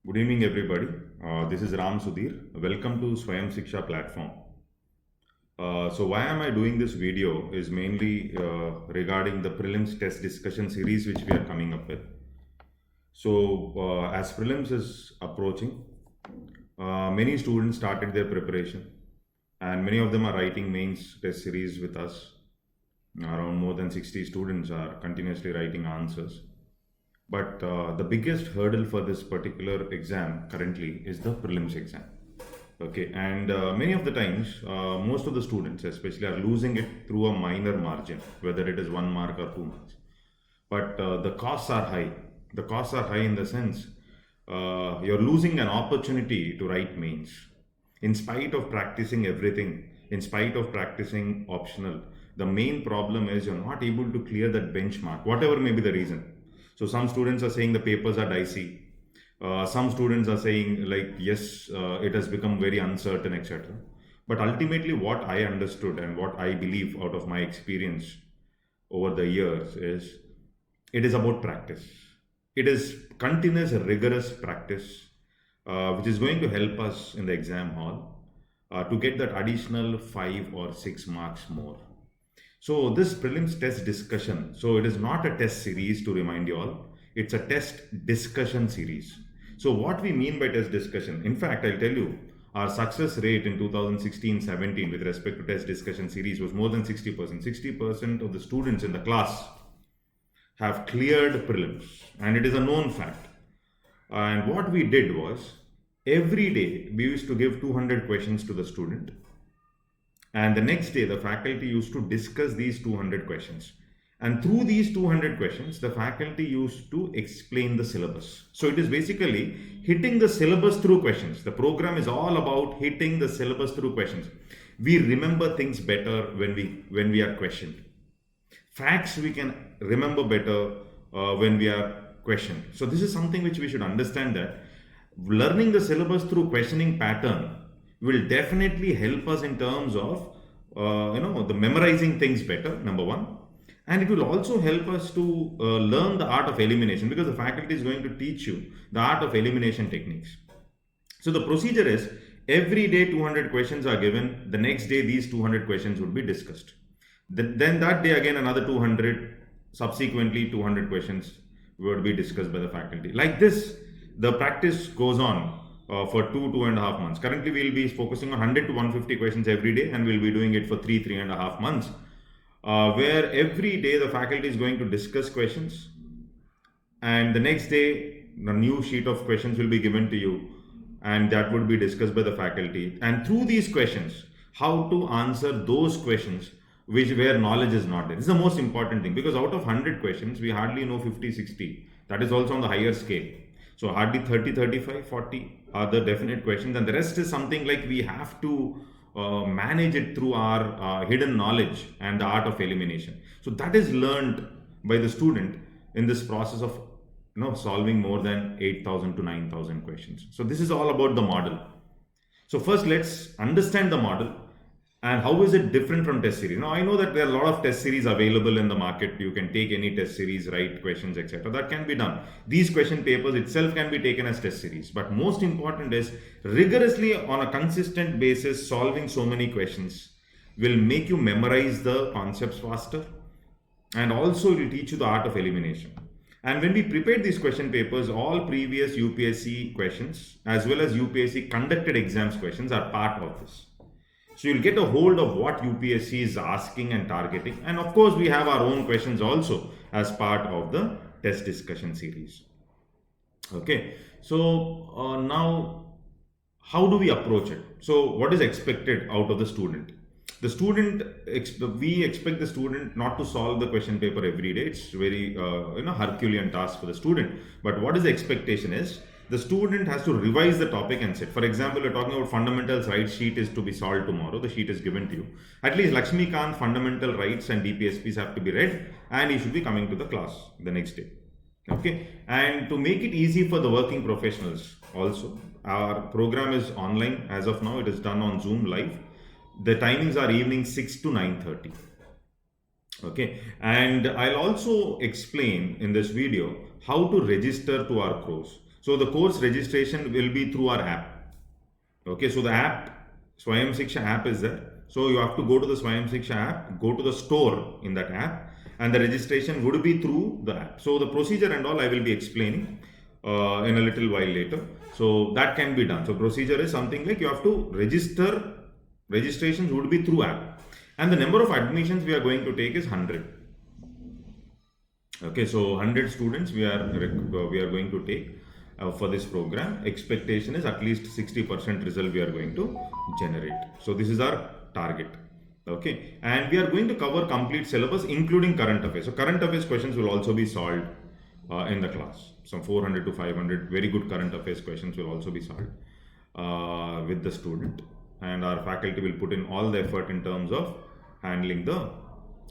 Good evening, everybody. This is Ram Sudhir. Welcome to Swayam Shiksha platform. So why am I doing this video is mainly regarding the prelims test discussion series which we are coming up with. So as prelims is approaching, many students started their preparation and many of them are writing mains test series with us. Around more than 60 students are continuously writing answers. But the biggest hurdle for this particular exam currently is the prelims exam. Okay, and many of the times, most of the students, especially, are losing it through a minor margin, whether it is 1 mark or 2 marks. But the costs are high. The costs are high in the sense you're losing an opportunity to write mains. In spite of practicing everything, in spite of practicing optional, the main problem is you're not able to clear that benchmark, whatever may be the reason. So some students are saying the papers are dicey. Some students are saying like yes, it has become very uncertain, etc. But ultimately, what I understood and what I believe out of my experience over the years is it is about practice. It is continuous, rigorous practice, which is going to help us in the exam hall to get that additional 5 or 6 marks more. So this prelims test discussion, so it is not a test series to remind you all, it's a test discussion series. So what we mean by test discussion, in fact, I'll tell you, our success rate in 2016-17 with respect to test discussion series was more than 60%. 60% of the students in the class have cleared prelims, and it is a known fact. And what we did was, every day we used to give 200 questions to the student, and the next day, the faculty used to discuss these 200 questions. And through these 200 questions, the faculty used to explain the syllabus. So it is basically hitting the syllabus through questions. The program is all about hitting the syllabus through questions. We remember things better when we are questioned. Facts we can remember better when we are questioned. So this is something which we should understand, that learning the syllabus through questioning pattern will definitely help us in terms of the memorizing things better, number one. And it will also help us to learn the art of elimination, because the faculty is going to teach you the art of elimination techniques. So the procedure is, every day 200 questions are given. The next day these 200 questions would be discussed. Then that day again another 200, subsequently 200 questions would be discussed by the faculty. Like this, the practice goes on for 2.5 months. Currently, we'll be focusing on 100 to 150 questions every day, and we'll be doing it for 3.5 months, where every day the faculty is going to discuss questions, and the next day, the new sheet of questions will be given to you, and that would be discussed by the faculty. And through these questions, how to answer those questions where knowledge is not there. This is the most important thing, because out of 100 questions, we hardly know 50, 60. That is also on the higher scale. So hardly 30, 35, 40 are the definite questions, and the rest is something like we have to manage it through our hidden knowledge and the art of elimination. So that is learned by the student in this process of solving more than 8,000 to 9,000 questions. So this is all about the model. So first let's understand the model. And how is it different from test series? Now, I know that there are a lot of test series available in the market. You can take any test series, write questions, etc. That can be done. These question papers itself can be taken as test series. But most important is, rigorously on a consistent basis, solving so many questions will make you memorize the concepts faster, and also it will teach you the art of elimination. And when we prepared these question papers, all previous UPSC questions as well as UPSC conducted exams questions are part of this. So you'll get a hold of what UPSC is asking and targeting. And of course, we have our own questions also as part of the test discussion series. Okay, so now how do we approach it? So what is expected out of the student? We expect the student not to solve the question paper every day. It's very Herculean task for the student. But what is the expectation is, the student has to revise the topic and sit. For example, we're talking about fundamentals, right? Sheet is to be solved tomorrow. The sheet is given to you. At least Lakshmikant fundamental rights and DPSPs have to be read, and he should be coming to the class the next day. Okay, and to make it easy for the working professionals also, our program is online as of now. It is done on Zoom live. The timings are evening 6 to 9:30. Okay, and I'll also explain in this video how to register to our course. So the course registration will be through our app. Okay, so the app, Swayam Shiksha app is there. So you have to go to the Swayam Shiksha app, go to the store in that app, and the registration would be through the app. So the procedure and all I will be explaining in a little while later. So that can be done. So procedure is something like you have to register. Registrations would be through app, and the number of admissions we are going to take is 100. Okay, so 100 students we are going to take for this program. Expectation is at least 60% result we are going to generate. So this is our target. Okay, and we are going to cover complete syllabus including current affairs. So current affairs questions will also be solved in the class. Some 400 to 500 very good current affairs questions will also be solved with the student, and our faculty will put in all the effort in terms of handling the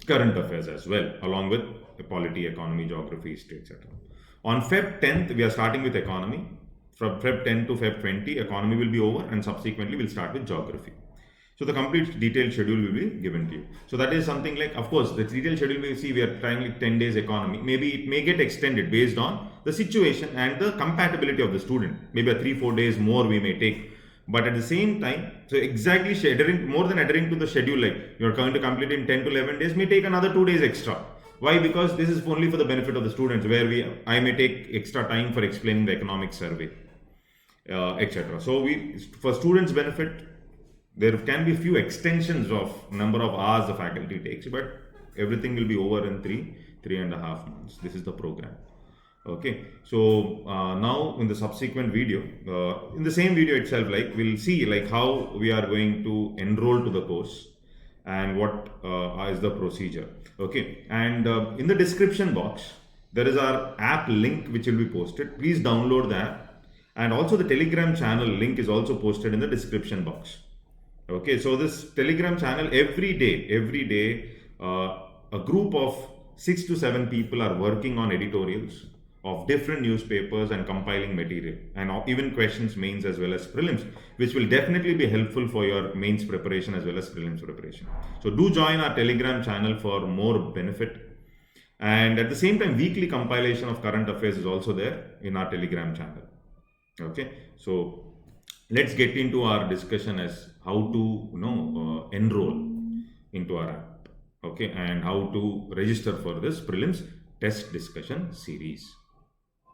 current affairs as well, along with polity, economy, geography, history, etc. On Feb 10th, we are starting with economy. From Feb 10 to Feb 20, economy will be over, and subsequently we'll start with geography. So the complete detailed schedule will be given to you. So that is something like, of course, the detailed schedule we see, we are trying like 10 days economy. Maybe it may get extended based on the situation and the compatibility of the student. Maybe a 3-4 days more we may take. But at the same time, so exactly more than adhering to the schedule, like you're going to complete in 10 to 11 days, may take another 2 days extra. Why? Because this is only for the benefit of the students, where I may take extra time for explaining the economic survey, etc. So for students' benefit, there can be few extensions of number of hours the faculty takes, but everything will be over in 3.5 months. This is the program. Okay, so now in the subsequent video, in the same video itself, like we'll see like how we are going to enroll to the course and what is the procedure. Okay, and in the description box there is our app link which will be posted. Please download the app, and also the Telegram channel link is also posted in the description box. Okay, so this Telegram channel, every day a group of 6 to 7 people are working on editorials of different newspapers and compiling material, and even questions, mains as well as prelims, which will definitely be helpful for your mains preparation as well as prelims preparation. So do join our Telegram channel for more benefit. And at the same time, weekly compilation of current affairs is also there in our Telegram channel. Okay, so let's get into our discussion as how to enroll into our app. Okay, and how to register for this prelims test discussion series.